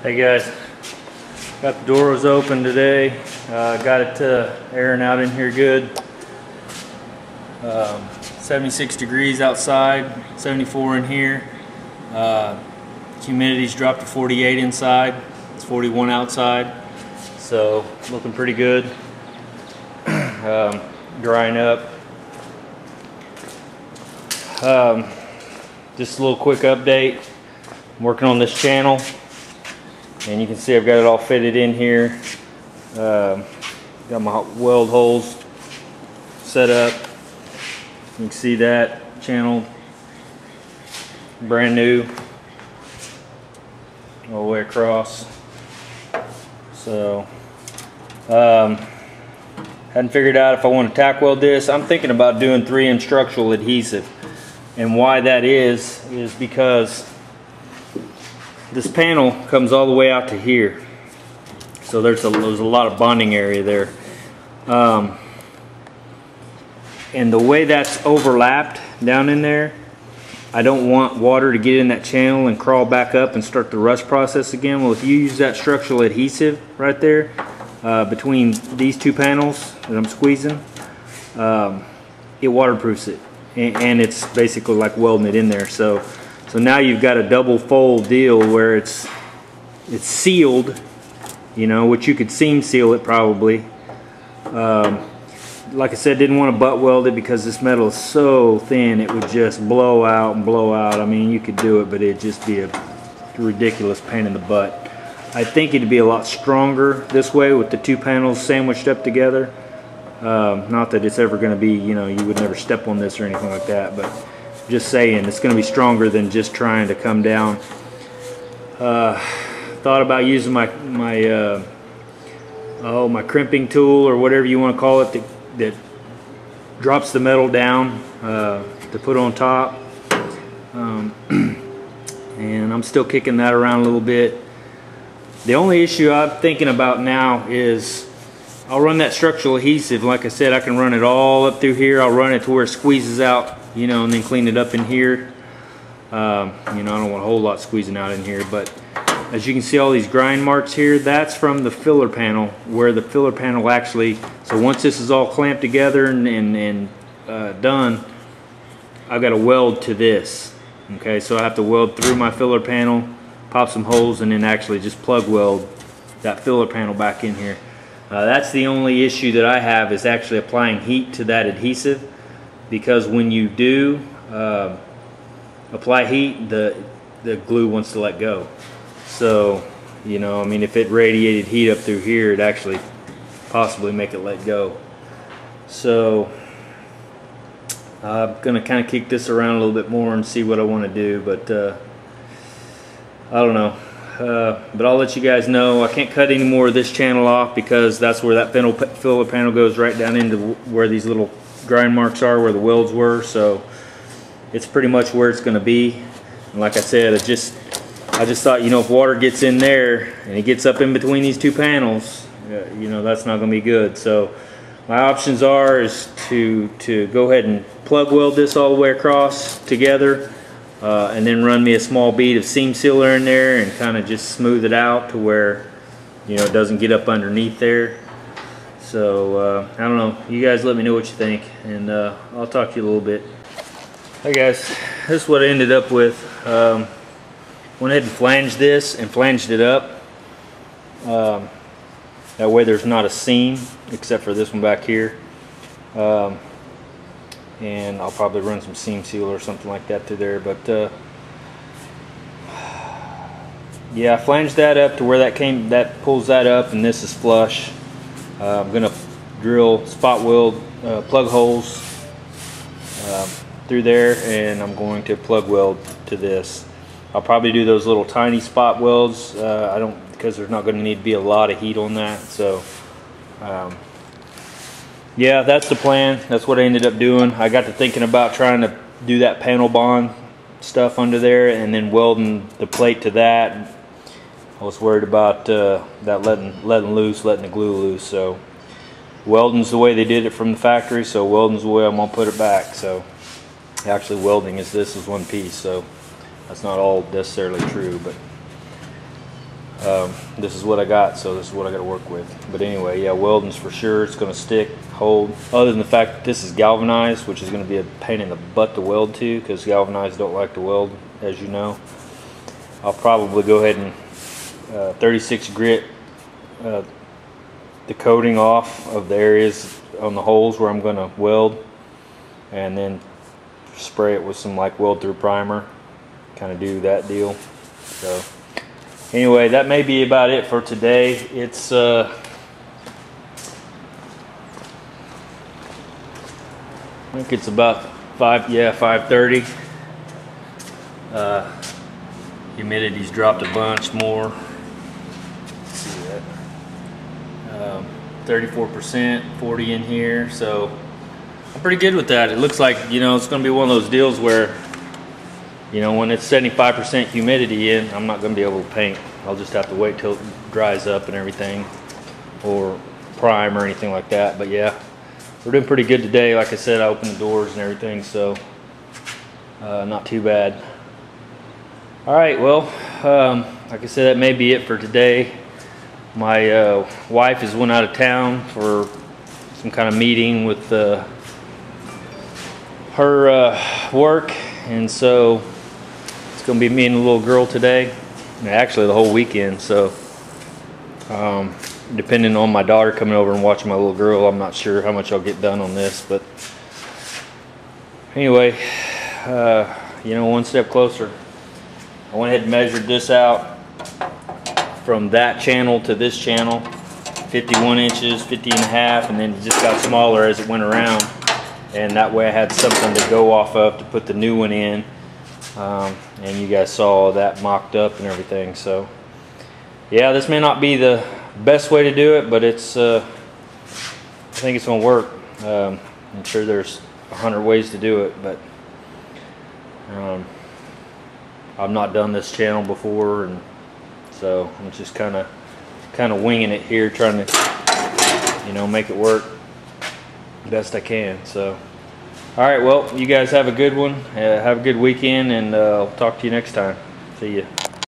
Hey guys, got the doors open today. Got it airing out in here good. 76 degrees outside, 74 in here. Humidity's dropped to 48 inside. It's 41 outside. So looking pretty good. Drying up. Just a little quick update. I'm working on this channel. And you can see I've got it all fitted in here. Got my weld holes set up. You can see that channel brand new all the way across. So hadn't figured out if I want to tack weld this. I'm thinking about doing 3-inch structural adhesive, and why that is because this panel comes all the way out to here, so there's a lot of bonding area there, and the way that's overlapped down in there, I don't want water to get in that channel and crawl back up and start the rust process again. Well, if you use that structural adhesive right there between these two panels that I'm squeezing, it waterproofs it, and it's basically like welding it in there. So now you've got a double fold deal where it's sealed, you know, which you could seam seal it probably. Like I said, didn't want to butt weld it because this metal is so thin it would just blow out and blow out. I mean, you could do it, but it'd just be a ridiculous pain in the butt. I think it'd be a lot stronger this way with the two panels sandwiched up together. Not that it's ever going to be, you know, you would never step on this or anything like that, but just saying, it's going to be stronger than just trying to come down. Thought about using my crimping tool or whatever you want to call it that drops the metal down to put on top. And I'm still kicking that around a little bit. The only issue I'm thinking about now is I'll run that structural adhesive. Like I said, I can run it all up through here. I'll run it to where it squeezes out, you know, and then clean it up in here. You know, I don't want a whole lot squeezing out in here, but as you can see, all these grind marks here, that's from the filler panel, where the filler panel actually, so once this is all clamped together and done, I've got to weld to this. Okay, so I have to weld through my filler panel, pop some holes, and then actually just plug weld that filler panel back in here. That's the only issue that I have, is actually applying heat to that adhesive, because when you do apply heat, the glue wants to let go. So, you know, I mean, if it radiated heat up through here, it'd actually possibly make it let go. So I'm gonna kind of kick this around a little bit more and see what I want to do, but I don't know. But I'll let you guys know. I can't cut any more of this channel off because that's where that filler panel goes, right down into where these little grind marks are, where the welds were. So it's pretty much where it's going to be. And like I said, I just thought, you know, if water gets in there and it gets up in between these two panels, you know, that's not going to be good. So my options is to go ahead and plug weld this all the way across together. And then run me a small bead of seam sealer in there and kind of just smooth it out to where, you know, it doesn't get up underneath there. So I don't know, you guys let me know what you think, and I'll talk to you a little bit. Hey guys, this is what I ended up with. Went ahead and flanged this and flanged it up. That way there's not a seam except for this one back here. And I'll probably run some seam seal or something like that through there, but yeah, I flanged that up to where that pulls that up, and this is flush. I'm gonna drill spot weld plug holes through there, and I'm going to plug weld to this. I'll probably do those little tiny spot welds. Because there's not going to need to be a lot of heat on that. So yeah, that's the plan. That's what I ended up doing. I got to thinking about trying to do that panel bond stuff under there and then welding the plate to that. I was worried about that letting the glue loose. So welding's the way they did it from the factory, so welding's the way I'm gonna put it back. So actually welding this is one piece, so that's not all necessarily true, but this is what I got, so this is what I got to work with. But anyway, yeah, welding's for sure. It's going to stick, hold. Other than the fact that this is galvanized, which is going to be a pain in the butt to weld to, because galvanized don't like to weld, as you know. I'll probably go ahead and 36 grit the coating off of the areas on the holes where I'm going to weld, and then spray it with some like weld through primer, kind of do that deal. So anyway, that may be about it for today. It's I think it's about 5:30. Humidity's dropped a bunch more. Let's see that. 34%, 40 in here, so I'm pretty good with that. It looks like, you know, it's going to be one of those deals where, you know, when it's 75% humidity in, I'm not going to be able to paint. I'll just have to wait till it dries up and everything, or prime or anything like that. But yeah, we're doing pretty good today. Like I said, I opened the doors and everything, so not too bad. All right, well, like I said, that may be it for today. My wife has went out of town for some kind of meeting with her work, and so it's going to be me and the little girl today, actually the whole weekend. So depending on my daughter coming over and watching my little girl, I'm not sure how much I'll get done on this, but anyway, you know, one step closer. I went ahead and measured this out from that channel to this channel, 51 inches, 50 and a half, and then it just got smaller as it went around, and that way I had something to go off of to put the new one in. And you guys saw that mocked up and everything. So yeah, this may not be the best way to do it, but it's I think it's gonna work. I'm sure there's 100 ways to do it, but I've not done this channel before, and so I'm just kind of winging it here, trying to, you know, make it work best I can. So all right, well, you guys have a good one. Have a good weekend, and I'll talk to you next time. See ya.